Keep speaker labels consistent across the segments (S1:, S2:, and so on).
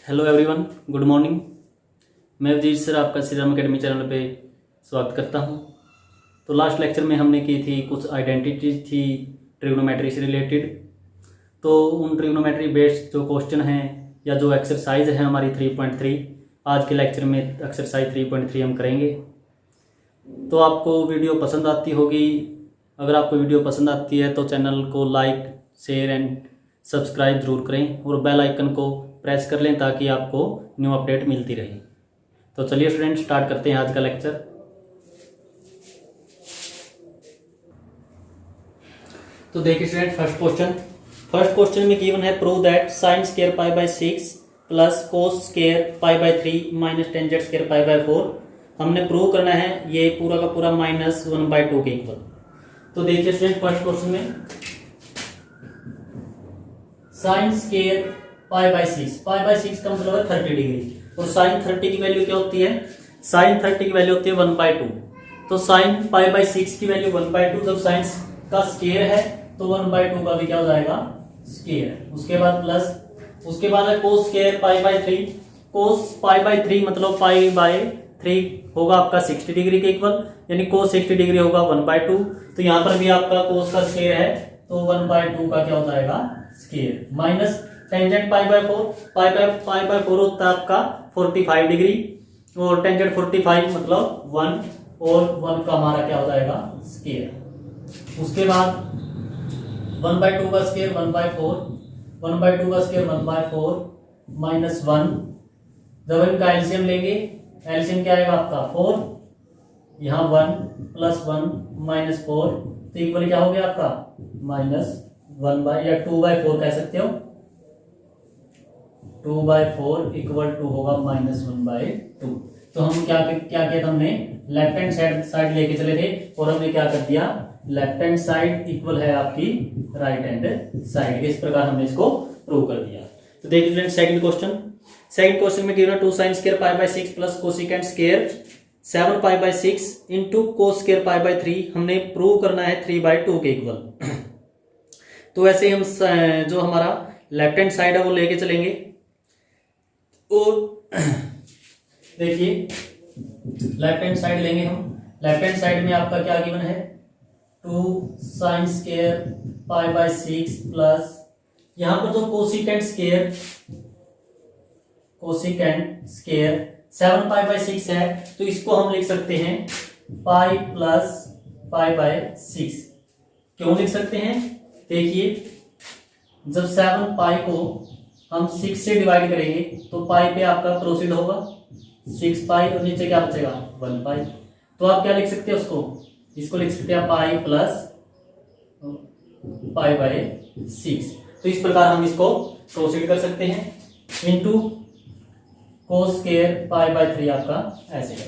S1: Hello everyone, good morning. मैं Avjeet sir आपका Shri Ram academy channel पे स्वागत करता हूं। तो लास्ट लेक्चर में हमने की थी कुछ आइडेंटिटीज थी ट्रिग्नोमेट्री से रिलेटेड। तो उन ट्रिग्नोमेट्री बेस्ड जो क्वेश्चन हैं या जो एक्सरसाइज है हमारी 3.3, आज के लेक्चर में एक्सरसाइज 3.3 हम करेंगे। तो आपको वीडियो पसंद आती होगी। अगर आपको वीडियो पसंद आती है तो चैनल को लाइक, शेयर एंड सब्सक्राइब जरूर करें और बेल आइकन को प्रेस कर लें ताकि आपको न्यू अपडेट मिलती रहे। तो चलिए फ्रेंड्स, स्टार्ट करते हैं आज का लेक्चर। तो देखिए फ्रेंड्स, फर्स्ट क्वेश्चन में गिवन है prove that sine square pi by 6 plus cos square pi by 3 minus ten Z square pi by 4। हमने प्रूव करना है ये पूरा का पूरा -1/2 के इक्वल। तो देखिए फ्रेंड्स, फर्स्ट क्वेश्चन में साइन स्क्वायर पाई बाय 6 का मतलब है 30 डिग्री। और साइन 30 की वैल्यू क्या होती है? साइन 30 की वैल्यू होती है 1/2। तो साइन पाई बाय 6 की वैल्यू 1/2। जब साइन का स्क्वायर है तो 1/2 का भी क्या हो जाएगा? स्क्वायर। उसके बाद प्लस, उसके बाद है cos square pi by 3। Cos pi bye 3 मतलब पाई बाय 3 होगा आपका 60 डिग्री के इक्वल, यानी कोस 60 डिग्री होगा 1/2। तो यहाँ पर भी आपका कोस का स्क्वायर है तो 1/2 का क्या हो जाएगा? Square. Minus tangent pi by 4, pi by 4 होता है आपका 45 डिग्री और टेंजेंट 45 मतलब 1 और 1 का हमारा क्या हो जाएगा? स्क्वायर। उसके बाद 1/2 का स्क्वायर 1/4, 1/2 का स्क्वायर 1/4 माइनस 1। जब इनका एलसीएम लेंगे, एलसीएम क्या आएगा आपका? 4, यहाँ 1 प्लस 1 माइनस 4, तो इक्वल क्या हो गया आपका? -1 या 2/4 कह सकते हो। 2/4 इक्वल टू होगा -1/2। तो हम क्या किया था? हमने लेफ्ट हैंड साइड लेके चले थे और हमने क्या कर दिया? लेफ्ट हैंड साइड इक्वल है आपकी राइट हैंड साइड। इस प्रकार हमने इसको प्रूव कर दिया। तो देखिए फ्रेंड्स, सेकंड क्वेश्चन में given 2 sin square pi by 6 plus cosecant square 7 pi by 6 into cos square pi by 3। हमने प्रूव करना है 3/2 के इक्वल। तो वैसे हम जो हमारा लेफ्ट हैंड साइड है वो लेके चलेंगे और देखिए लेफ्ट हैंड साइड लेंगे हम। लेफ्ट हैंड साइड में आपका क्या गिवन है? 2 sin square pi by 6 plus यहां पर जो कोसिकेंट स्क्वायर 7 पाई बाय 6 है तो इसको हम लिख सकते हैं पाई प्लस पाई बाय 6। क्यों लिख सकते हैं? देखिए, जब 7 पाई को हम 6 से डिवाइड करेंगे तो पाई पे आपका प्रोसीड होगा 6 पाई और नीचे क्या बचेगा? 1 पाई। तो आप क्या लिख सकते हैं उसको? इसको लिख सकते हैं पाई प्लस पाई बाय 6। तो इस प्रकार हम इसको प्रोसीड कर सकते हैं into cos square pi by 3 आपका ऐसे है।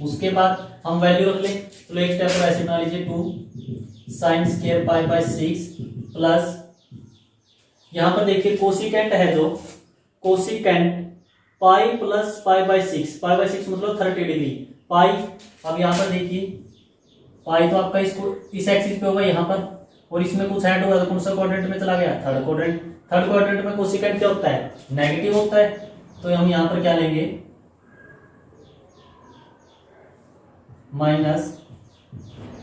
S1: उसके बाद हम वैल्यू रख लें। तो एक स्टेप पर ऐसे बना लीजिए 2 sin square pi by 6 plus यहां पर देखिए कोसिकेंट है जो cosecant pi plus pi bye 6 मतलब 30 डिग्री पाई। अब यहां पर देखिए पाई तो आपका इसको इस एक्सिस पे होगा यहाँ पर और इसमें कुछ ऐड होगा तो कौन सा क्वाड्रेंट में चला गया? थर्ड क्वाड्रेंट में कोसिकेंट क्या होता है? नेगेटिव होता है। तो हम यहां पर क्या लेंगे? Minus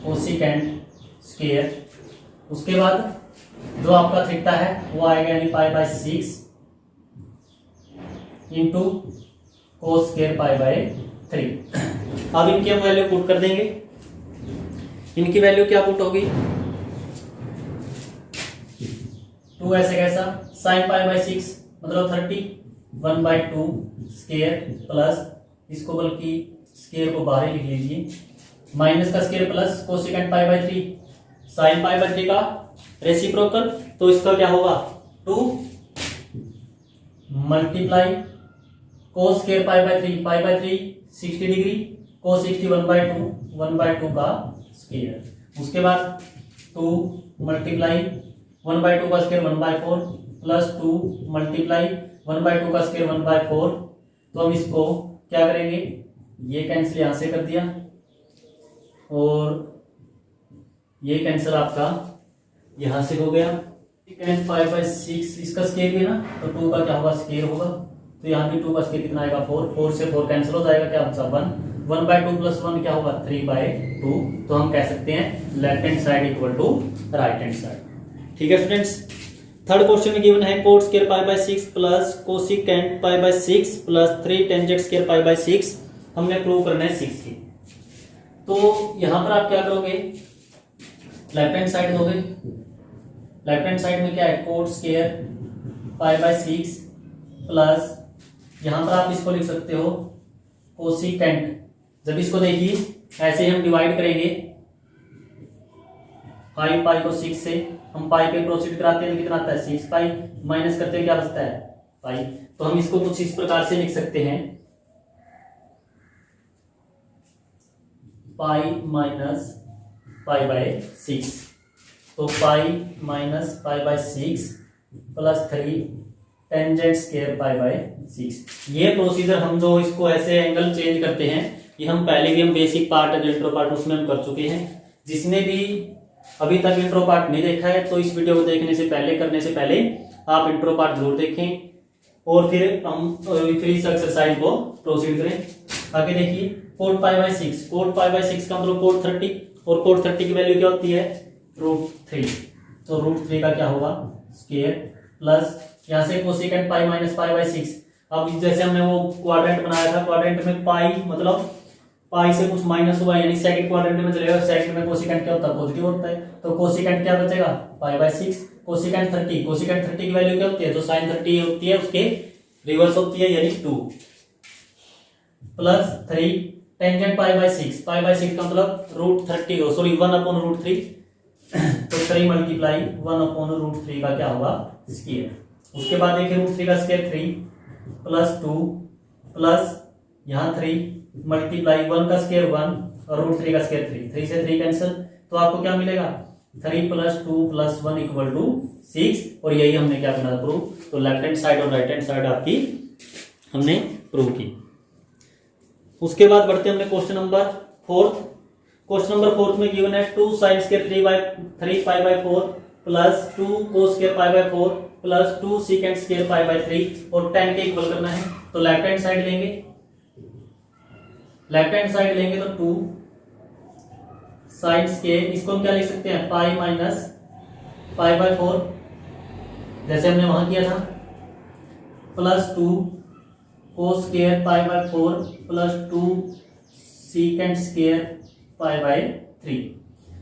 S1: cosecant square. उसके बाद जो आपका थीटा है वो आएगा यानी pi by 6 into cos square pi by 3। अब इनकी हम वैल्यू पुट कर देंगे। इनकी वैल्यू क्या पुट होगी? 2 ऐसे कैसा? साइन पाई बाय 6 मतलब 30 1/2 स्क्वायर प्लस इसको बल्कि स्क्वायर को बाहर ही लिख लीजिए माइनस का square plus cosecant pi by 3 sign pi bye 3 का रेसिप्रोकल। तो इसका क्या होगा? 2 multiply cos square pi by 3 60 degree कोस 60 1/2 का स्क्वायर। उसके बाद 2 मल्टीप्लाई 1/2 का स्क्वायर 1/4 प्लस 2 मल्टीप्लाई 1/2 का स्क्वायर 1/4। तो हम इसको क्या करेंगे? ये कैंसिल यहां से कर दिया और ये कैंसिल आपका यहां से हो गया। 5/6 इसका स्क्वायर भी ना तो 2 का क्या होगा? स्क्वायर होगा। तो यहाँ भी 2 का स्क्वायर कितना आएगा 4, 4 से 4 कैंसिल हो जाएगा, क्या बचा 1, 1/2 प्लस 1 क्या होगा 3/2। तो हम कह सकते हैं left hand side equal to right hand side. ठीक है स्टूडेंट्स। थर्ड क्वेश्चन में गिवन है cot square π/6 plus cosecant π/6 plus 3 tangent square π/6, हमने प्रूव करना है 6 की। तो यहां पर आप क्या करोगे, लेफ्ट हैंड साइड दोगे, लेफ्ट हैंड साइड में क्या है कोट स्क्वायर π/6 प्लस यहां पर आप इसको लिख सकते हो कोसिकेंट। जब इसको देखिए ऐसे ही हम डिवाइड करेंगे 5 पाई को 6 से, हम पाई पे प्रोसीड कराते हैं तो कितना आता है 6 पाई, माइनस करते हैं क्या बचता है पाई। तो हम इसको कुछ इस प्रकार से लिख सकते हैं पाई माइनस π/6। तो pi minus π/6 plus 3 tangent square π/6। ये प्रोसीजर हम जो इसको ऐसे एंगल चेंज करते हैं, ये हम पहले भी हम बेसिक पार्ट है इंट्रो पार्ट उसमें हम कर चुके हैं। जिसने भी अभी तक इंट्रो पार्ट नहीं देखा है तो इस वीडियो को देखने से पहले, करने से पहले आप इंट्रो पार्ट जरूर देखें और फिर हम फिर इस एक्सरसाइज को प्रोसीड करें। आगे देखिए कोट π/6, कोट π/6 का मतलब कोट 30, और कोट 30 की वैल्यू क्या होती है √3। तो √3 का क्या होगा स्क्वायर प्लस यहाँ से कोसिकेंट पाई माइनस π/6। अब जैसे हमने वो क्वाड्रेंट बनाया था, क्वाड्रेंट में पाई मतलब पाई से कुछ माइनस हुआ यानी सेकंड क्वाड्रेंट में चलेगा, सेकंड में कोसिकेंट क्या होता है पॉजिटिव होता है। तो कोसिकेंट क्या बचेगा π/6, कोसिकेंट 30, कोसिकेंट 30 की वैल्यू क्या होती है जो sin 30 होती है उसके रिवर्स होती है यानी 2 प्लस 3 टेंजेंट π/6, π/6 का मतलब √30 सॉरी 1/√3। तो 3 मल्टीप्लाई 1/√3 का क्या होगा स्क्वायर। उसके बाद देखिए √3 का स्क्वायर 3 प्लस 2 प्लस यहाँ 3 मल्टीप्लाई 1 का स्क्वायर 1 और √3 का स्क्वायर 3, 3 से 3 कैंसिल। तो आपको क्या मिलेगा 3 प्लस 2 प्लस 1 इक्वल टू 6। और यही हमने क्या करना प्रूव। तो लेफ्ट हैंड साइड और राइट हैंड साइड आपकी हमने प्रूव की। उसके बाद बढ़ते हमने क्वेश्चन नंबर 4। क्वेश्चन नंबर 4 में गिवन है 2 sin square 3 π/4 plus 2 cos square π/4 plus 2 secant square π/3 और 10 के इक्वल करना है। तो लेफ्ट हैंड साइड लेंगे, लेफ्ट हैंड साइड लेंगे तो 2 sin स्क्वायर, इसको हम क्या लिख सकते हैं पाई माइनस π/4 जैसे हमने वहां किया था, plus 2 cos square π/4 plus 2 secant square π/3।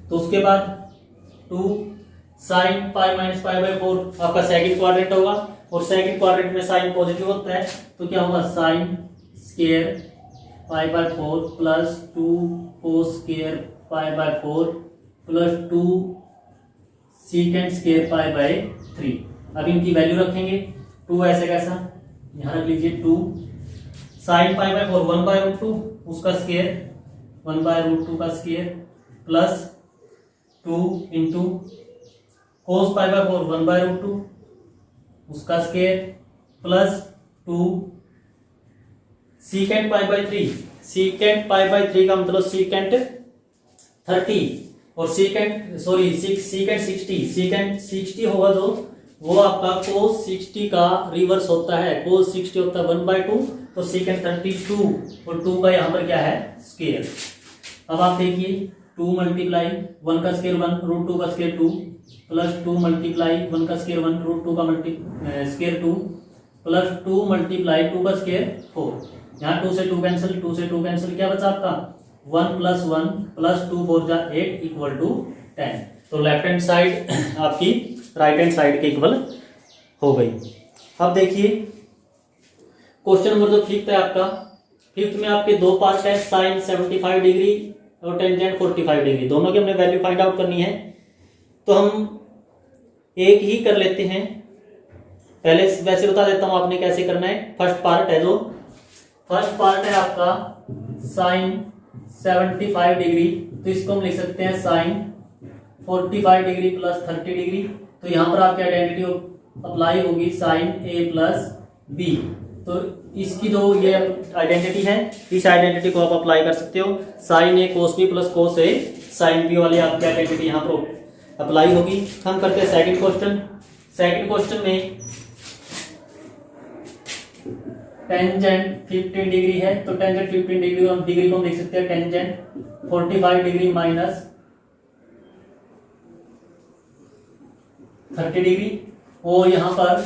S1: तो उसके बाद 2 sin पाई माइनस π/4 आपका सेकंड क्वाड्रेंट होगा और सेकंड क्वाड्रेंट में साइन पॉजिटिव होता है तो क्या होगा sin square π/4 plus 2 cos square π/4 plus 2 secant square π/3। अब इनकी वैल्यू रखेंगे 2 ऐसे कैसा यहाँ रख लीजिए 2 sin π/4 1/√2 उसका स्क्वायर 1/√2 का स्क्वायर प्लस 2 इंटू cos π/4 1/√2 उसका स्क्वायर प्लस 2 secant π/3, secant π/3 का मतलब secant 30 और secant 60 होगा जो वो आपका cos 60 का रिवर्स होता है, cos 60 होता है 1/2 तो secant 32 और 2 का यहाँ पर क्या है स्क्वायर। अब आप देखिए 2 मल्टीप्लाई 1 का स्क्वायर 1 √2 का स्क्वायर 2 प्लस 2 मल्टीप्लाई 1 का स्क्वायर 1 √2 का स्क्वायर 2 प्लस 2 मल्टीप्लाई 2 का स्क्वायर 4। यहाँ 2 से 2 कैंसिल, 2 से 2 कैंसिल, क्या बचा आपका 1 प्लस 1 प्लस 2 4 जा 8 इक्वल टू 10। तो लेफ्ट हैंड साइड आपकी राइट हैंड साइड के इक्वल हो गई। अब देखिए क्वेश्चन नंबर जो 5th है आपका, 5th में आपके दो पार्ट है साइन 75 डिग्री और टेंजेंट 45 डिग्री, दोनों की हमने वैल्यू फाइंड आउट करनी है। तो हम एक ही कर लेते हैं, पहले वैसे बता देता हूं आपने कैसे करना है। फर्स्ट पार्ट है जो फर्स्ट पार्ट है आपका साइन 75 डिग्री, तो इसको हम लिख सकते हैं साइन 45 डिग्री प्लस 30 डिग्री। तो यहां पर आपकी आइडेंटिटी अप्लाई होगी साइन ए प्लस बी। तो इसकी जो ये आइडेंटिटी है इस आइडेंटिटी को आप अप्लाई कर सकते हो, साइन ए कोस बी प्लस कोस ए साइन बी वाली आपकी आइडेंटिटी यहाँ पर अप्लाई होगी। हम करते हैं सेकंड क्वेश्चन। सेकंड क्वेश्चन में टेंजेंट 15 डिग्री है, तो टेंजेंट 15 डिग्री को हम देख सकते हैं टेंजेंट 45 डिग्री माइनस 30 डिग्री। और यहाँ पर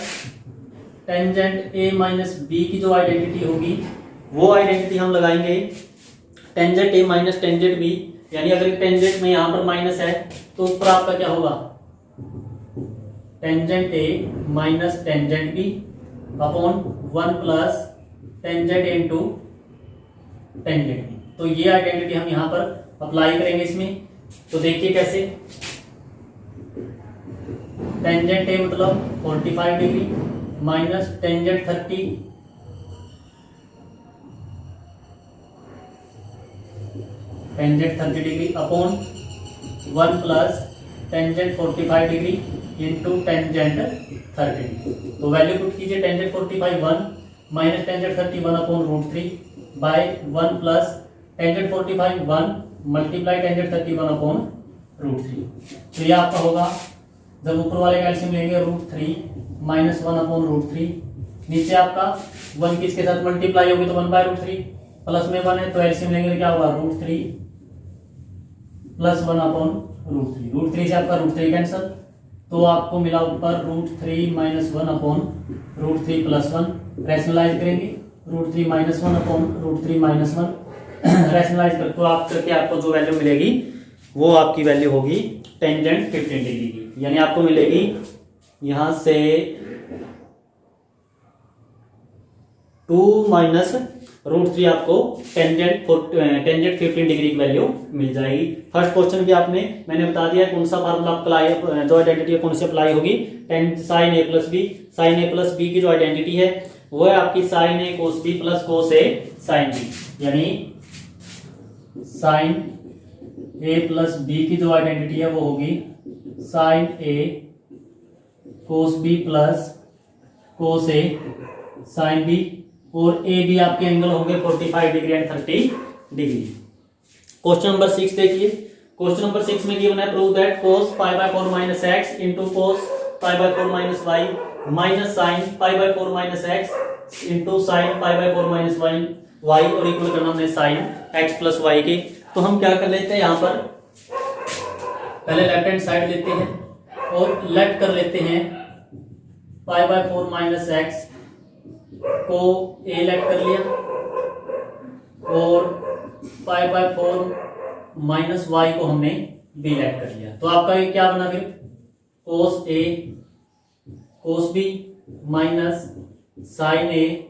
S1: टेंजेंट ए माइनस बी की जो आइडेंटिटी होगी वो आइडेंटिटी हम लगाएंगे tangent A minus tangent B, यानी अगर टेंजेंट में यहाँ पर माइनस है तो उस पर आपका क्या होगा, tangent A minus tangent B upon 1 plus tangent into tangent B. तो ये आइडेंटिटी हम यहाँ पर अप्लाई करेंगे इसमें। तो देखिए कैसे, टेंजेंट ए मतलब 45 degree minus tangent 30 degree upon 1 plus tangent 45 degree into tangent 30 degree. तो वैल्यू पुट कीजिए, tangent 45 1 minus tangent 30 1 upon root 3 by 1 plus tangent 45 1 multiply tangent 30 1 upon root 3। तो ये आपका होगा, जब ऊपर वाले का एलसीएम लेंगे रूट 3 माइनस 1 अपॉन रूट 3, नीचे आपका 1 किसके साथ मल्टीप्लाई होगी तो 1 बाय रूट 3, प्लस में 1 है तो एलसीएम लेंगे तो क्या होगा root 3 plus 1 upon root 3। Root 3 से आपका रूट 3 कैंसल, तो आपको मिला ऊपर root 3 minus 1 upon root 3 plus 1। Rationalise करेंगे root 3 minus 1 upon root 3 minus 1 rationalise कर तो आप करके आपको जो वैल्यू मिलेगी वो आपकी वैल्यू होगी टेंजेंट 15 डिग्री की, यानी आपको मिलेगी यहां से 2 माइनस रूट 3 आपको टेंजेंट 15 डिग्री की वैल्यू मिल जाएगी। फर्स्ट क्वेश्चन भी मैंने बता दिया कौन सा फार्मूला अप्लाई, जो आइडेंटिटी कौन सी अप्लाई होगी, sign A plus B. Sign A plus B की जो आइडेंटिटी है वो है आपकी साइन ए कोस बी प्लस कोस ए साइन बी, यानी साइन ए प्लस बी की जो आइडेंटिटी है वो होगी साइन ए कोस बी प्लस कोस ए साइन बी, और ए बी आपके एंगल होंगे 45 degree and 30 degree. Question number 6 देखिए, क्वेश्चन नंबर 6 में गिवन है prove that cos pi by 4 minus x into cos pi by 4 minus Y minus sine pi by 4 minus x into sine pi by 4 minus Y और equal करना हमने sine x plus Y के। तो हम क्या कर लेते हैं, यहाँ पर पहले लेफ्ट हैंड साइड लेते हैं और लेफ्ट कर लेते हैं पाई बाय 4 माइनस एक्स को ए लेफ्ट कर लिया और पाई बाय 4 माइनस वाई को हमने बी लेफ्ट कर लिया। तो आपका ये क्या बना फिर, कोस ए कोस बी माइनस साइन ए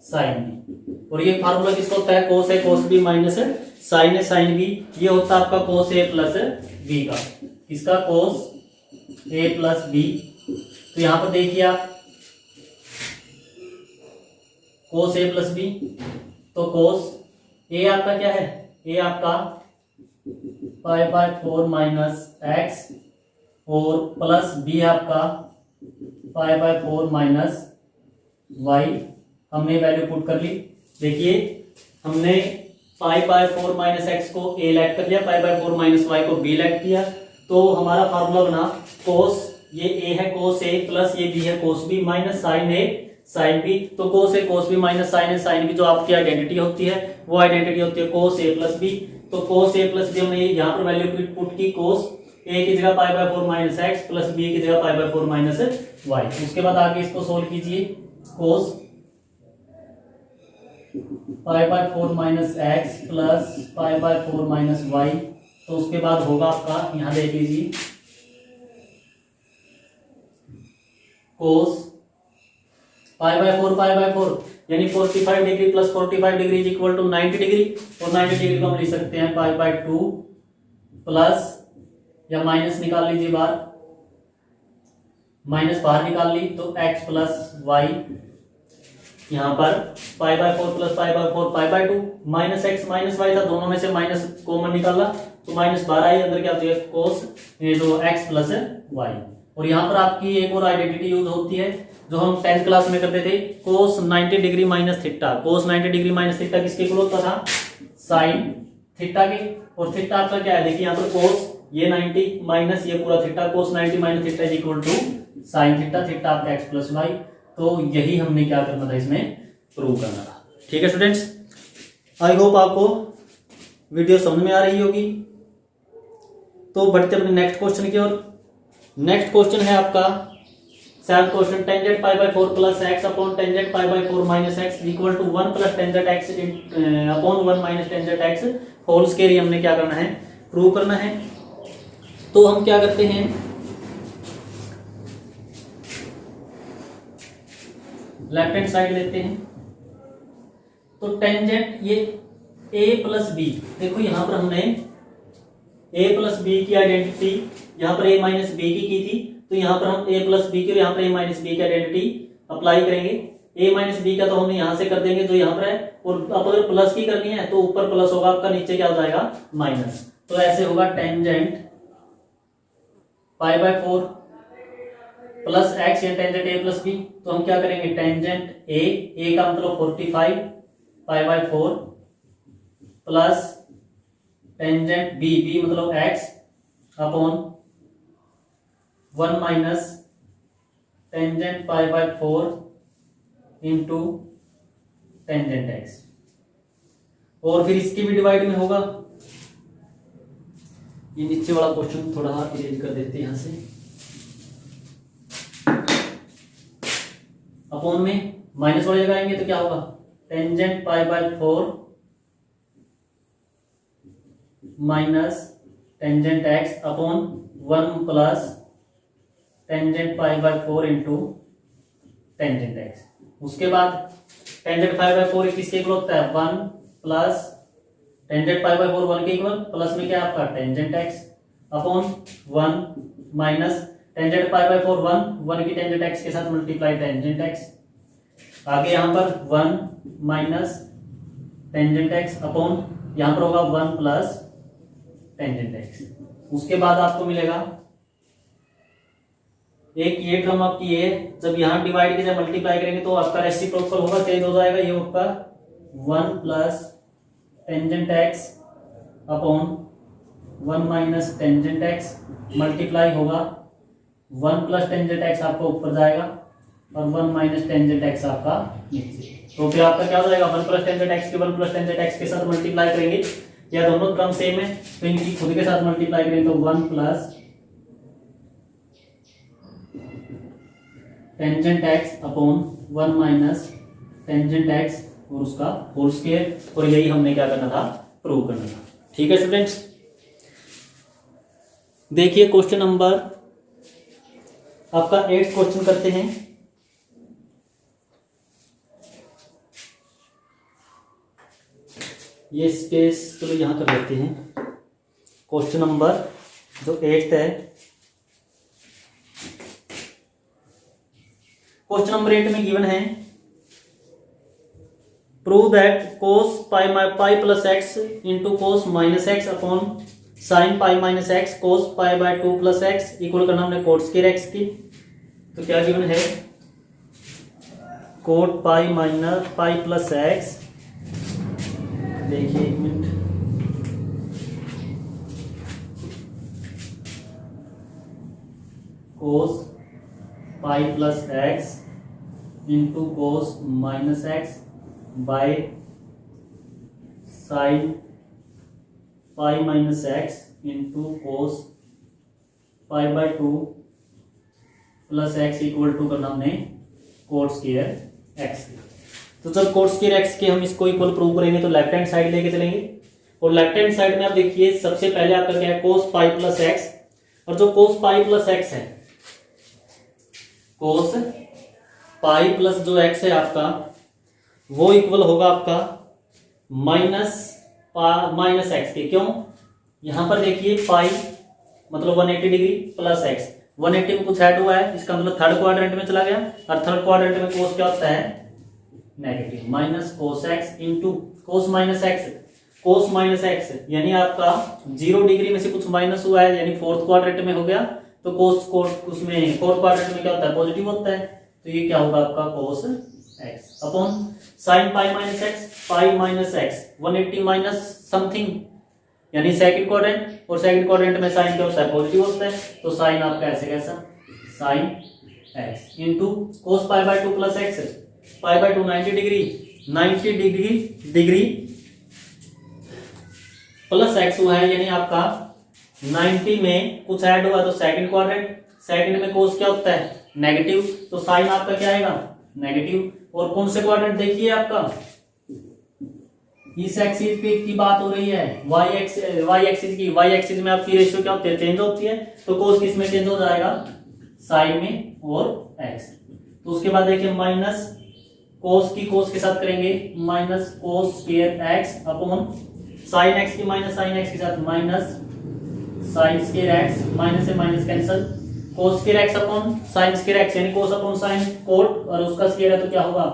S1: साइन बी, और ये फार्मूला किसका होता है, कोस ए कोस बी माइनस साइन ए साइन बी, ये होता है आपका कोस ए प्लस बी का, इसका कोस ए प्लस बी। तो यहां पर देखिए आप कोस ए प्लस बी, तो कोस ए आपका क्या है, ए आपका पाई बाय 4 माइनस एक्स और प्लस बी आपका पाई बाय 4 माइनस वाई। हमने वैल्यू पुट कर ली। देखिए हमने पाई बाय 4 माइनस एक्स को ए लेट कर लिया, पाई बाय 4 माइनस वाई को बी लेट किया, तो हमारा फार्मूला बना कोस, ये ए है कोस ए प्लस ये बी है कोस बी माइनस साइन ए साइन बी। तो कोस ए कोस बी माइनस साइन ए साइन बी जो आपकी आइडेंटिटी होती है वो आइडेंटिटी होती है कोस ए प्लस बी। तो कोस ए प्लस बी हमने यहाँ पर वैल्यू पुट की, कोस ए की जगह pi by 4 minus x plus B की जगह पाई बाय 4 माइनस वाई। उसके बाद आगे इसको सोल्व कीजिए, cos pi by 4 minus x plus pi by 4 minus y. तो उसके बाद होगा आपका, यहाँ देख लीजिए, कोस पाई बाय 4 यानी 45 degree plus 45 degree is equal to 90 degree, और 90 डिग्री को हम लिख सकते हैं पाई बाय 2 प्लस, या माइनस निकाल लीजिए बाहर, माइनस बाहर निकाल ली तो x प्लस वाई, यहाँ पर pi by 4 plus pi by 4 pi by 2 minus X minus Y था, दोनों में से माइनस कॉमन निकाला तो माइनस 12 आई, अंदर क्या होती है कोस ये जो x प्लस वाई। और यहाँ पर आपकी एक और आइडेंटिटी यूज होती है जो हम 10th क्लास में करते थे, कोस 90 degree minus theta. Cos 90 degree minus theta किसके इक्वल होता था, साइन थीटा के, और थीटा आपका क्या है, देखिए यहाँ पर कोस ये 90 माइनस ये पूरा theta, cos 90 minus theta is equal to sine theta, theta आपका एक्स प्लस वाई। तो यही हमने क्या करना था इसमें प्रूव करना था। ठीक है स्टूडेंट्स, आई होप आपको वीडियो समझ में आ रही होगी। तो बढ़ते अपने नेक्स्ट क्वेश्चन की ओर। नेक्स्ट क्वेश्चन है आपका 7th question, tangent pi by 4 plus x upon tangent pi by 4 minus x equal to 1 plus tangent x upon 1 minus tangent x whole square. हमने क्या करना है, प्रूव करना है। तो हम क्या करते हैं, लेफ्ट हैंड साइड लेते हैं। तो टेंजेंट ये a प्लस बी, देखो यहां पर हमने a प्लस बी की आइडेंटिटी यहां पर a माइनस बी की थी, तो यहां पर हम a प्लस बी की और यहां पर a माइनस बी की आइडेंटिटी अप्लाई करेंगे। a माइनस बी का तो हम यहां से कर देंगे जो यहां पर है, और अब अगर प्लस की करनी है तो ऊपर प्लस होगा आपका, नीचे क्या हो जाएगा माइनस। तो ऐसे होगा tangent pi by 4 plus x या टेंजेंट a प्लस बी। तो हम क्या करेंगे, टेंजेंट a का मतलब 45 पाई बाय 4 प्लस टेंजेंट b मतलब x upon 1 minus tangent pi by 4 into tangent x, और फिर इसकी भी डिवाइड में होगा। ये नीचे वाला क्वेश्चन थोड़ा इरेज कर देते हैं यहां से, अपॉन में माइनस वाली लगाएंगे तो क्या होगा, tangent pi by 4 minus tangent x upon 1 plus tangent pi by 4 into tangent x. उसके बाद टेंजेंट पाई बाय 4 किसके इक्वल होता है, 1 प्लस टेंजेंट पाई बाय 4 1 के इक्वल, प्लस में क्या आपका tangent x upon 1 minus tangent pi by 4 1 की टेंजेंट एक्स के साथ मल्टीप्लाई टेंजेंट एक्स। आगे यहां पर 1 माइनस टेंजेंट एक्स अपॉन यहां पर होगा 1 प्लस टेंजेंट एक्स। उसके बाद आपको मिलेगा एक ये टर्म आपकी ये, जब यहां डिवाइड की जब मल्टीप्लाई करेंगे तो आपका रेसिप्रोकल होगा, चेंज हो जाएगा। ये आपका 1 plus tangent x upon 1 minus tangent x multiply होगा 1 प्लस टेंजेंट एक्स आपका ऊपर जाएगा और 1 माइनस टेंजेंट एक्स आपका नीचे। तो फिर आपका क्या हो जाएगा, 1 प्लस टेंजेंट एक्स के 1 प्लस टेंजेंट एक्स के साथ मल्टीप्लाई करेंगे, या दोनों टर्म सेम है तो इनकी खुद के साथ मल्टीप्लाई करेंगे तो 1 plus tangent x upon 1 minus tangent x और उसका होल स्क्वायर। और यही हमने क्या करना था, प्रूव करना था। ठीक है स्टूडेंट्स, देखिए क्वेश्चन नंबर आपका 8 क्वेश्चन करते हैं। ये स्पेस चलो यहां कर लेते हैं। क्वेश्चन नंबर जो 8 है, क्वेश्चन नंबर 8 में गिवन है prove that cos pi plus x into cos minus x upon sign pi minus x cos pi by 2 plus x equal करना हमने कोट स्क्वायर एक्स की। तो क्या गिवन है, cot pi minus pi plus x, देखिए 1 minute, cos pi plus x into cos minus x by sine pi minus x into cos pi by 2 plus x equal to करना हमने coat square x. तो जब coat square x के हम इसको equal prove करेंगे तो लेफ्ट हैंड साइड लेके चलेंगे, और लेफ्ट हैंड साइड में आप देखिए सबसे पहले आपका क्या है, कोस पाई प्लस एक्स, और जो कोस पाई प्लस एक्स है, कोस पाई प्लस जो एक्स है आपका वो इक्वल होगा आपका माइनस एक्स के। क्यों, यहां पर देखिए पाई मतलब 180 डिग्री प्लस एक्स, 180 में कुछ ऐड हुआ है, इसका मतलब थर्ड क्वाड्रेंट में चला गया, और थर्ड क्वाड्रेंट में कोस क्या होता है, negative, minus cos x into cos minus x, कोस माइनस एक्स यानी आपका 0 डिग्री में से कुछ माइनस हुआ है यानी फोर्थ क्वाड्रेंट में हो गया, तो कोस उसमें फोर्थ क्वाड्रेंट में क्या होता है, पॉजिटिव होता है, तो ये क्या होगा आपका कोस x upon sign pi minus x, पाई माइनस एक्स 180 माइनस समथिंग यानी सेकंड क्वाड्रेंट, और सेकंड क्वाड्रेंट में साइन क्या होता है, पॉजिटिव होता है, तो साइन आपका ऐसे कैसा sine x into cos pi by 2 plus x, pi by 2 90 degree, 90 degree plus x हुआ है, यानी आपका 90 में कुछ ऐड हुआ तो सेकंड क्वाड्रेंट, सेकंड में कोस क्या होता है नेगेटिव, तो साइन आपका क्या आएगा नेगेटिव। और कौन से क्वाड्रेंट देखिए आपका इस एक्सिस पे की बात हो रही है, वाई एक्सिस की, वाई एक्सिस में आपकी रेशियो क्या होती है चेंज होती है, तो कोस किस में चेंज हो जाएगा साइन में और एक्स। तो उसके बाद देखिए माइनस कोस की कोस के साथ करेंगे minus cos square x upon sine x की माइनस साइन एक्स के साथ minus sine square x, minus से minus cancel, cos square x upon sine square x यानी कोस अपॉन साइन कोट और उसका स्क्वायर है तो क्या होगा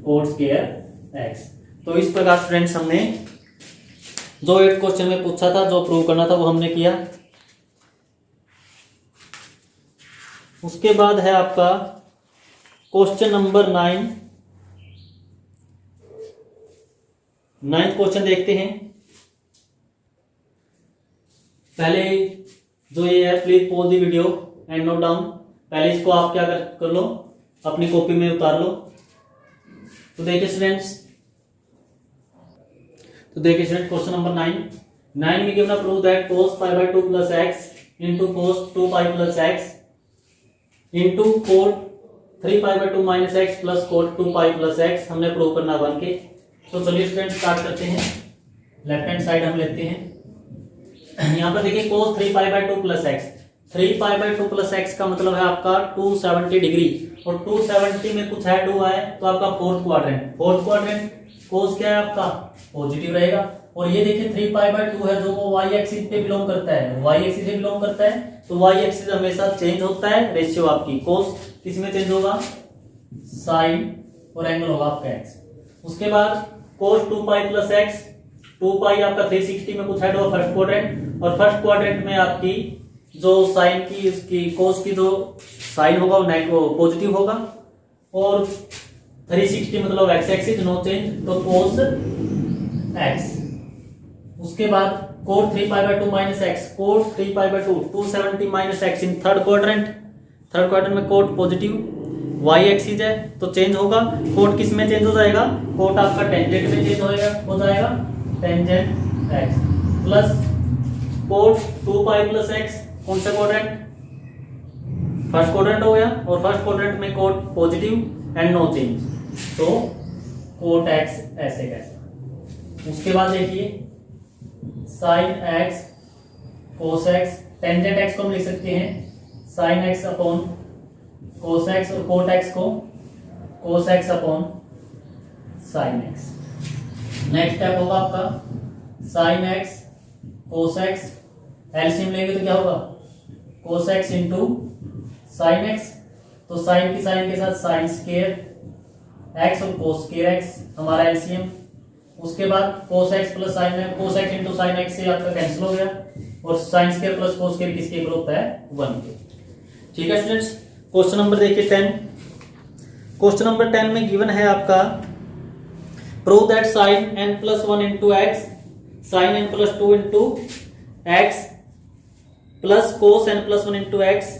S1: कोट स्क्वायर एक्स। तो इस प्रकार फ्रेंड्स हमने जो 8 क्वेश्चन में पूछा था, जो प्रूव करना था वो हमने किया। उसके बाद है आपका क्वेश्चन नंबर 9। 9th क्वेश्चन देखते हैं। पहले जो ये है please pause the video and note down. पहले इसको आप क्या कर लो अपनी कॉपी में उतार लो। तो देखिए स्टूडेंट्स क्वेश्चन नंबर 9 में given prove that cos pi by 2 plus x into cos 2 pi plus x into cot 3 pi by 2 minus x plus cot 2 pi plus x हमने प्रूव करना बन के। तो चलिए स्टूडेंट स्टार्ट करते हैं। लेफ्ट हैंड साइड हम लेते हैं। यहाँ पर देखिए cos 3 pi by 2 plus x, 3 pi by 2 plus x का मतलब है आपका 270 डिग्री और 270 में कुछ ऐड हुआ है तो आपका फोर्थ क्वाड्रेंट कोस क्या है आपका पॉजिटिव रहेगा। और ये देखिए 3 पाई बाय 2 है जो वो वाई एक्सिस पे बिलोंग करता है, तो वाई एक्सिस हमेशा चेंज होता है, रेशियो आपकी कोस किस में चेंज होगा साइन और एंगल होगा आपका एक्स। उसके बाद कोस 2 पाई प्लस एक्स, 2 पाई आपका 360 में कुछ ऐड हुआ फर्स्ट क्वाड्रेंट, और फर्स्ट क्वाड्रेंट में आपकी जो साइन की इसकी कोस की जो साइन होगा वो पॉजिटिव होगा, और 360 मतलब एक्स एक्सिस नो चेंज तो कोस एक्स। उसके बाद cot 3 pi by 2 minus x, cot 3 pi by 2 270 minus x in third quadrant में कोट पॉजिटिव वाई एक्सिस है तो चेंज होगा। कोट किस में चेंज हो जाएगा, कोट आपका टेंजेंट में चेंज हो जाएगा tangent x plus cot 2 pi plus x, कौन सा क्वाड्रेंट फर्स्ट क्वाड्रेंट हो गया, और फर्स्ट क्वाड्रेंट में cot positive and no change तो कोट एक्स ऐसे कैसे। उसके बाद देखिए sine x cos x, tangent x को हम लिख सकते हैं sine x upon cos x और कोट एक्स को cos x upon sine x. Next step होगा आपका sine x cos x, LCM लेंगे तो क्या होगा cos x into sine x, तो साइन की साइन के साथ साइन स्क्वायर एक्स और कोस स्क्वायर एक्स हमारा एलसीएम। उसके बाद cos x plus sign x, cos x into sine x से आपका कैंसिल हो गया, और sine square plus cos square किसके इक्वल होता है 1 के। ठीक है स्टूडेंट्स, क्वेश्चन नंबर देखिए 10। क्वेश्चन नंबर 10 में गिवन है आपका prove that sine n plus 1 into x sine n plus 2 into x plus cos n plus 1 into x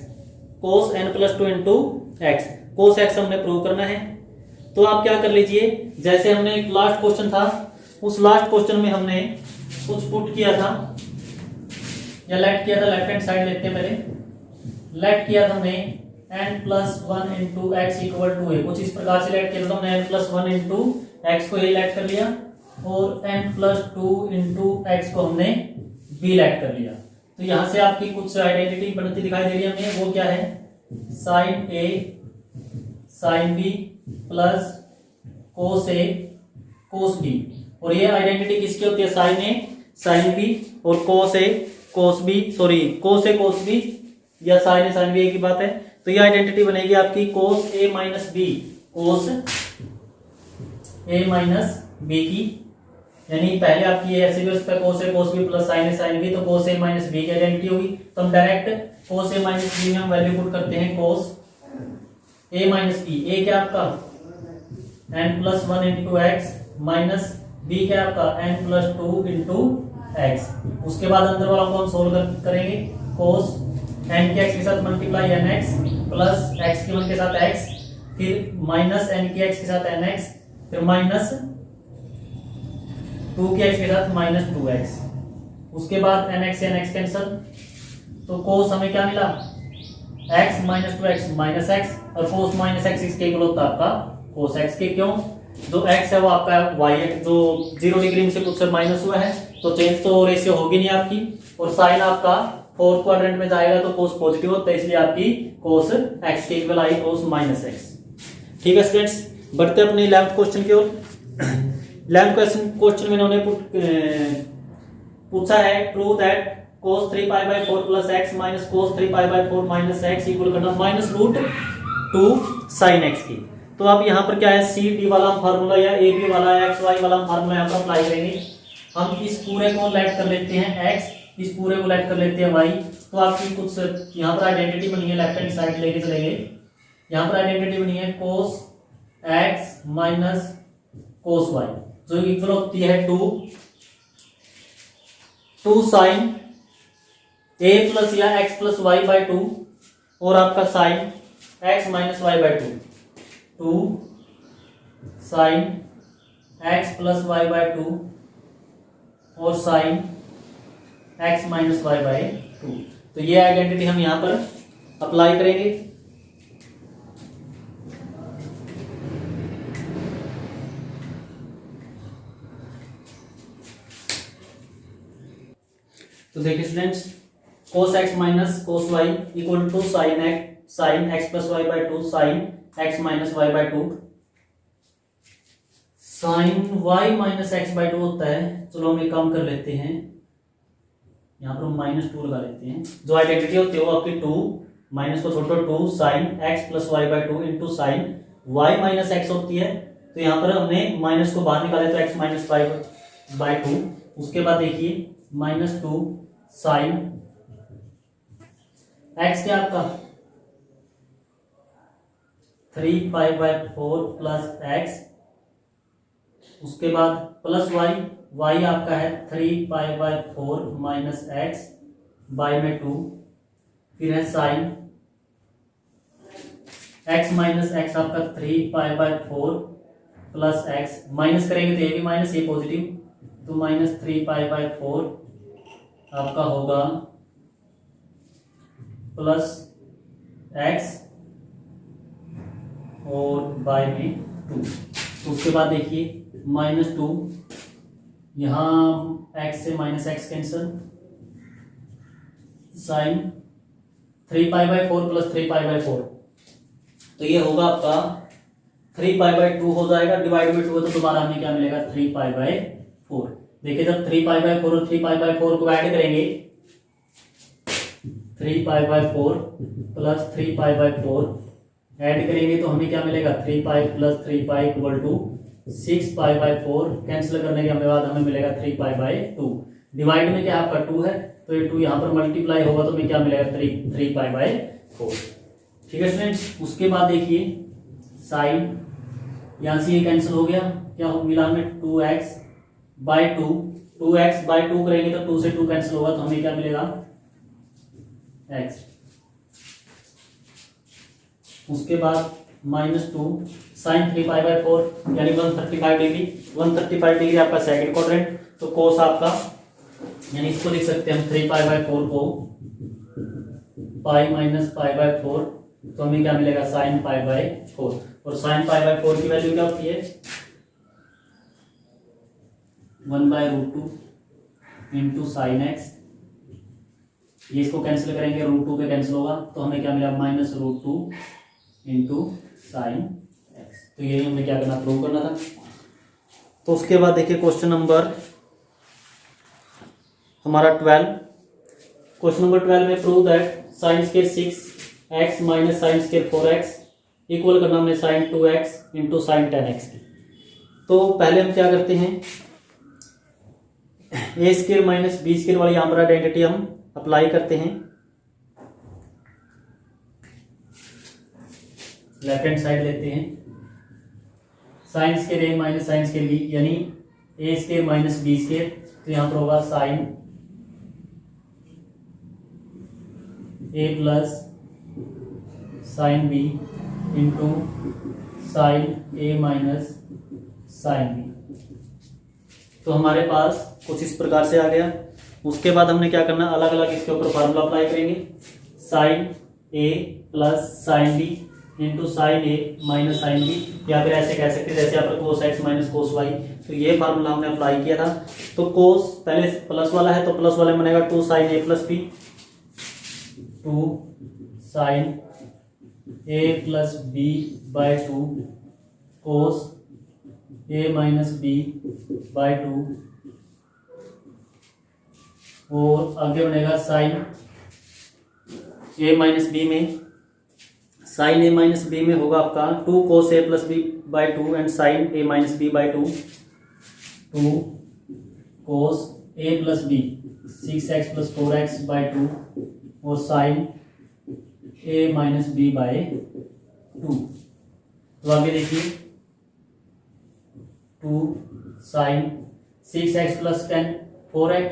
S1: cos n plus 2 into x. Cos x हमने prove करना है, तो आप क्या कर लीजिए, जैसे हमने एक लास्ट क्वेश्चन था उस लास्ट क्वेश्चन में हमने कुछ पुट किया था या लेट किया था, लेफ्ट हैंड साइड लेते हैं पहले। लेट किया था हमने n plus 1 into x equal to है, कुछ इस प्रकार से लेट किया था हमने n प्लस 1 इंटू एक्स को ए लेट कर लिया और n प्लस 2 इंटू एक्स को हमने b लेट कर लिया। तो यहां से आपकी कुछ आइडेंटिटी बनती दिखाई दे रही है हमें, वो क्या है sine a sine b plus cos a cos b, और ये आइडेंटिटी किसकी होती है साइन a साइन b और कोस a cos b, sorry cos a cos b या साइन a साइन b की बात है। तो ये आइडेंटिटी बनेगी आपकी कोस a minus b cos a minus b की, यानी पहले आपकी ये ऐसे भी उस पर cos a cos b plus sine a sine b, तो कोस a माइनस b की आइडेंटिटी होगी। तो हम direct cos a minus b में हम वैल्यू पुट करते हैं cos a minus b। a क्या आपका n plus 1 into x minus b क्या आपका n प्लस 2 इंटू एक्स। उसके बाद अंदर वाला को हम सोल्व करेंगे, कोस n के x के साथ multiply n x plus x के 1 के साथ x फिर माइनस एन की एक्स के साथ एन एक्स, फिर माइनस 2 की एक्स के साथ माइनस 2x, उसके बाद एन एक्स कैंसल, तो कोस हमें क्या मिला x minus 2x minus x, और कोस माइनस एक्स इसके इक्वल होता है आपका कोस एक्स के। क्यों? जो x है वो आपका y है, जो 0 डिग्री में से कुछ माइनस हुआ है तो चेंज तो रेशियो होगी नहीं आपकी, और साइन आपका फोर्थ क्वाड्रेंट में जाएगा तो कोस पॉजिटिव होता है, इसलिए आपकी कोस x के इक्वल आई कोस माइनस एक्स। ठीक है स्टूडेंट्स, बढ़ते अपने 11th क्वेश्चन की ओर। 11th क्वेश्चन में इन्होंने पूछा है true that cos 3 pi by 4 plus x minus cos 3 pi by 4 minus x equal करना माइनस रूट 2 साइन एक्स की। तो अब यहाँ पर क्या है, सी डी वाला फार्मूला या ए बी वाला एक्स वाई वाला फार्मूला यहाँ पर अप्लाई करेंगे। हम इस पूरे को लेट कर लेते हैं एक्स, इस पूरे को लेट कर लेते हैं वाई, तो आपकी कुछ यहाँ पर आइडेंटिटी बनी है, लेफ्ट हैंड साइड लेके चलेंगे। यहाँ पर आइडेंटिटी बनी है cos x minus cos y, जो इक्वल होती है 2 साइन a प्लस या x प्लस वाई बाई 2, और आपका sine x minus y by 2 sine x plus y by 2 और sine x minus y by 2। तो ये आइडेंटिटी हम यहां पर अप्लाई करेंगे। तो देखिए students, cos x minus cos y equal to sine x plus y by 2 sine x minus y by 2। Sine y minus x by 2 होता है, चलो हम एक काम कर लेते हैं, यहाँ पर हम माइनस 2 लगा लेते हैं। जो आइडेंटिटी होती है वो आपकी 2 माइनस को छोड़ो 2 sine x plus y by 2 into sine y minus x होती है। तो यहाँ पर हमने माइनस को बाहर निकाले तो x माइनस वाई बाई 2, उसके बाद देखिए माइनस 2 साइन x क्या आपका 3 पाई बाई 4 प्लस x, उसके बाद प्लस y आपका है 3 pi by 4 minus x by में 2, फिर है साइन x माइनस x आपका 3 pi by 4 plus x, minus करेंगे तो ये भी माइनस, ये पॉजिटिव, तो माइनस 3 पाई बाई 4 आपका होगा प्लस x और बाई में 2। तो उसके बाद देखिए माइनस 2, यहाँ x से minus x cancel, sine 3 pi by 4 plus 3 pi by 4, तो ये होगा आपका 3 पाई बाई 2 हो जाएगा, डिवाइड में 2 है तो दोबारा हमें क्या मिलेगा 3 पाई बाई 4। देखिए जब 3 पाई बाई 4 और 3 पाई बाई 4 को ऐड करेंगे, 3 pi by 4 plus 3 pi by 4 add करेंगे तो हमें क्या मिलेगा 3 pi plus 3 pi equal to 6 pi by 4, cancel करने के बाद हमें मिलेगा 3 पाई बाई 2। डिवाइड में क्या आपका 2 है तो ये 2 यहाँ पर मल्टीप्लाई होगा तो हमें क्या मिलेगा 3 पाई बाई 4। ठीक है स्टूडेंट्स, उसके बाद देखिए साइन, यहाँ से ये कैंसिल हो गया, क्या हो मिला हमें 2x बाई 2x बाई 2 करेंगे तो 2 से 2 कैंसिल होगा तो हमें क्या मिलेगा x। उसके बाद माइनस 2 साइन 3 पाई बाई 4 यानी 135 डिग्री, 135 डिग्री आपका सेकंड क्वाड्रेंट, तो कोस आपका यानी इसको लिख सकते हैं हम 3 पाई बाई 4 को पाई माइनस पाई बाई 4, तो हमें क्या मिलेगा साइन पाई बाई 4, और साइन पाई बाई 4 की वैल्यू क्या होती है 1/√2 इंटू साइन एक्स। ये इसको कैंसिल करेंगे, √2 पे कैंसिल होगा तो हमें क्या मिला -√2 इंटू साइन एक्स। तो यही हमें क्या करना, प्रूव करना था। तो उसके बाद देखिए क्वेश्चन नंबर हमारा 12, क्वेश्चन नंबर 12 में prove that sine square 6x minus sine square 4x equal करना हमने sign 2x into sine 10x की। तो पहले हम क्या करते हैं, ए स्क्वायर माइनस बी स्क्वायर वाली यहाँ पर आइडेंटिटी हम अप्लाई करते हैं। लेफ्ट हैंड साइड लेते हैं, sine square A minus sine square B यानी A square minus B square, तो यहाँ पर होगा sine A plus sine B into sine A minus sine B. तो हमारे पास कुछ इस प्रकार से आ गया। उसके बाद हमने क्या करना, अलग अलग इसके ऊपर फार्मूला अप्लाई करेंगे। Sine A plus sine B into sine A minus sine B, या फिर ऐसे कह सकते हैं जैसे यहाँ पर cos x minus cos y. तो ये फार्मूला हमने अप्लाई किया था। तो कोस पहले प्लस वाला है तो प्लस वाले में बनेगा 2 sine A plus B, 2 sine A plus B by 2 cos A minus B by 2, और आगे बनेगा साइन ए माइनस बी में, साइन ए माइनस बी में होगा आपका 2 cos A plus B by 2 and sine A minus B by 2, 2 cos A plus B 6x plus 4x by 2 और sine A minus B by 2। तो आगे देखिए 2 sign 6x plus 4x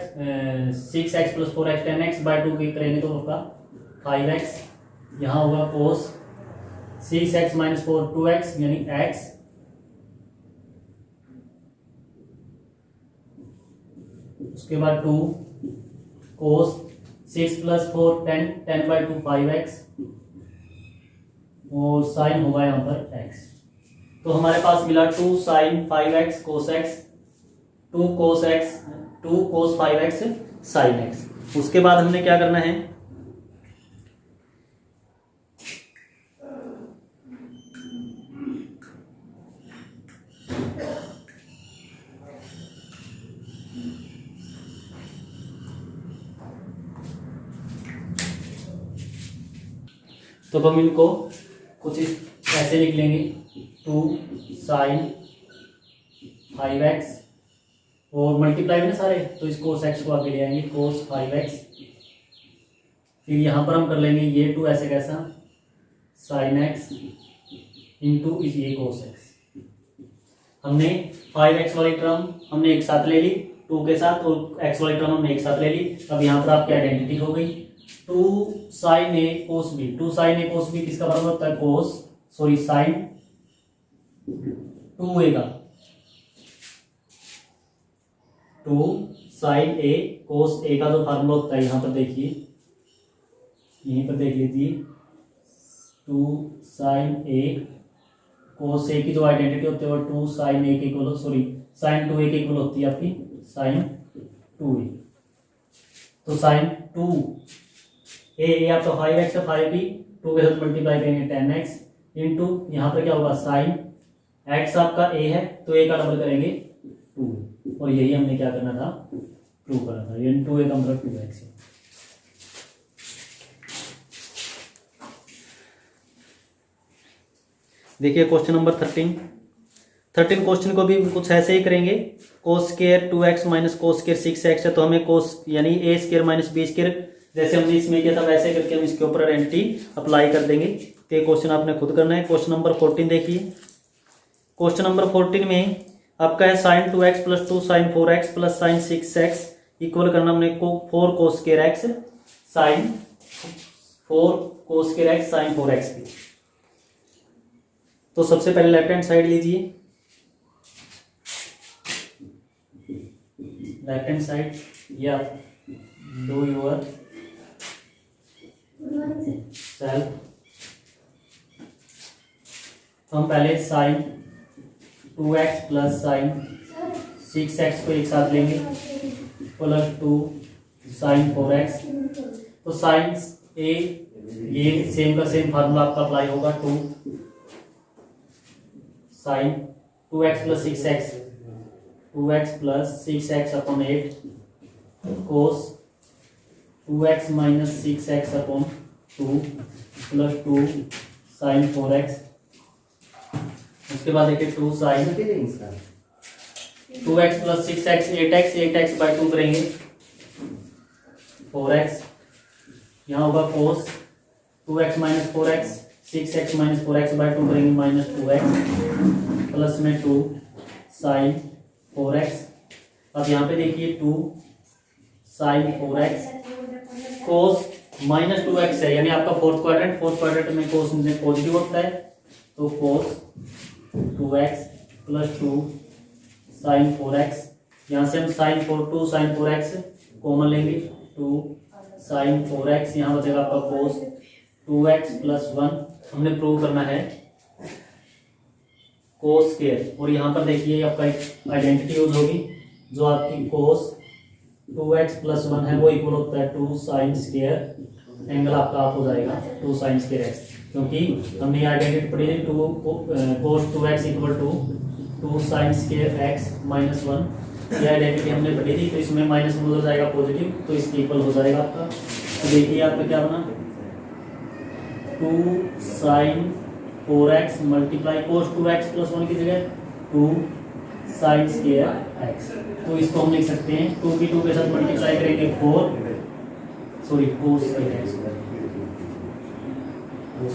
S1: 6x plus 4x 10x bye 2 की करेंगे तो होगा 5x। यहाँ होगा कोस 6x माइनस 4 2x यानी x, उसके बाद 2 कोस 6 प्लस 4 10 10 बाई 2 5x और साइन होगा यहाँ पर x। तो हमारे पास मिला 2 साइन 5x कोस x, 2 कोस x 2 कोस 5x साइन x। उसके बाद हमने क्या करना है, तो हम इनको कुछ ऐसे लिख लेंगे 2 साइन 5x और मल्टीप्लाई में सारे, तो इस कोस x को आगे ले आएंगे कोस 5x। फिर यहाँ पर हम कर लेंगे ये 2 ऐसे कैसा साइन x इंटू इस ये कोस x। हमने 5x वाली टर्म हमने एक साथ ले ली 2 के साथ और x वाली टर्म हमने एक साथ ले ली। अब यहाँ पर आपकी आइडेंटिटी हो गई 2 साइन ए कोस बी। 2 साइन ए कोस बी किसका बराबर होता है कोस साइन 2a का, 2 साइन ए कोस ए का जो फार्मूला होता है यहाँ पर देखिए, यहीं पर देख लीजिए 2 साइन ए कोस ए की जो आइडेंटिटी होती है वो 2 साइन ए के इक्वल साइन 2a के इक्वल होती है आपकी साइन 2a। तो साइन 2 ए आपका 5x है 5b 2 के साथ मल्टीप्लाई करेंगे 10x इंटू यहाँ पर क्या होगा साइन x आपका a है तो a का डबल करेंगे 2, और यही हमने क्या करना था प्रूव करना था, यानी 2a का मतलब 2x है। देखिए क्वेश्चन नंबर 13 क्वेश्चन को भी कुछ ऐसे ही करेंगे। Cos square 2x minus cos square 6x है तो हमें कोस यानी a square minus b square जैसे हमने इसमें किया था वैसे करके हम इसके ऊपर आइडेंटिटी अप्लाई कर देंगे। तो ये क्वेश्चन आपने खुद करना है। क्वेश्चन नंबर 14 देखिए। क्वेश्चन नंबर 14 में आपका है sine 2x plus 2 sine 4x plus sine 6x equal करना हमने को 4 cos square x sine 4 cos square x sine 4x की। तो सबसे पहले लेफ्ट हैंड साइड लीजिए, लेफ्ट हैंड साइड या डू योर सेल्फ। तो हम पहले sign 2x plus sine 6x को एक साथ लेंगे प्लस 2 साइन 4x। तो साइन ए ये सेम का सेम फार्मूला आपका अप्लाई होगा 2 sine 2x plus 6x 2x plus 6x upon 8 cos 2x minus 6x upon 2 plus 2 sine 4x। उसके बाद देखिए 2 sine 2x plus 6x 8x by 2 करेंगे 4x। यहाँ होगा कोस 2x minus 4x 6x minus 4x by 2 करेंगे minus 2x plus में 2 sine 4x। अब यहाँ पे देखिए 2 साइन 4x कोस माइनस 2x है, यानी आपका फोर्थ क्वाड्रेंट में कोस पॉजिटिव होता है तो cos 2x plus 2 sine 4x, यहाँ से हम साइन 4x कॉमन लेंगे, 2 साइन 4x, यहाँ बचेगा आपका cos 2x प्लस 1। हमने प्रूव करना है cos स्क्वायर, और यहाँ पर देखिए आपका एक आइडेंटिटी यूज होगी, जो आपकी cos 2x प्लस 1 है वो इक्वल होता है 2 साइन स्क्वायर, एंगल आपका आप हो जाएगा 2 साइन स्क्वायर x, क्योंकि हमने ये आइडेंटिटी पढ़ी थी, 2 cos 2x equal to 2 sine square x minus 1। ये आइडेंटिटी हमने पढ़ी थी, तो इसमें माइनस में हो जाएगा पॉजिटिव, तो इसके इक्वल हो जाएगा आपका। तो देखिए आपका क्या बना, 2 sine 4x multiply cos 2x plus 1 की जगह 2 साइन स्क्वायर x, तो इसको हम लिख सकते हैं 2 की 2 के साथ मल्टीप्लाई करेंगे 4, सॉरी cos स्क्वायर x,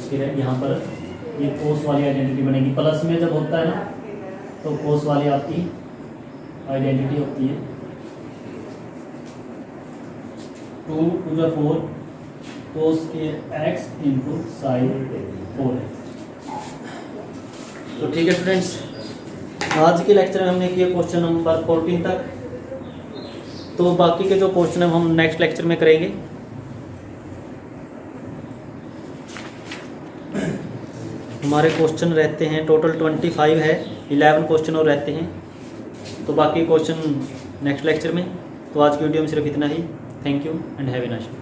S1: फिर यहाँ पर ये cos वाली आइडेंटिटी बनेगी, प्लस में जब होता है ना तो cos वाली आपकी आइडेंटिटी होती है 2 to the 4 cos x into sine 4x। तो ठीक है स्टूडेंट्स, आज के लेक्चर में हमने किया क्वेश्चन नंबर 14 तक, तो बाकी के जो क्वेश्चन हम नेक्स्ट लेक्चर में करेंगे। हमारे क्वेश्चन रहते हैं टोटल 25 है, 11 क्वेश्चन और रहते हैं, तो बाकी क्वेश्चन नेक्स्ट लेक्चर में। तो आज की वीडियो में सिर्फ इतना ही। Thank you and have a nice day.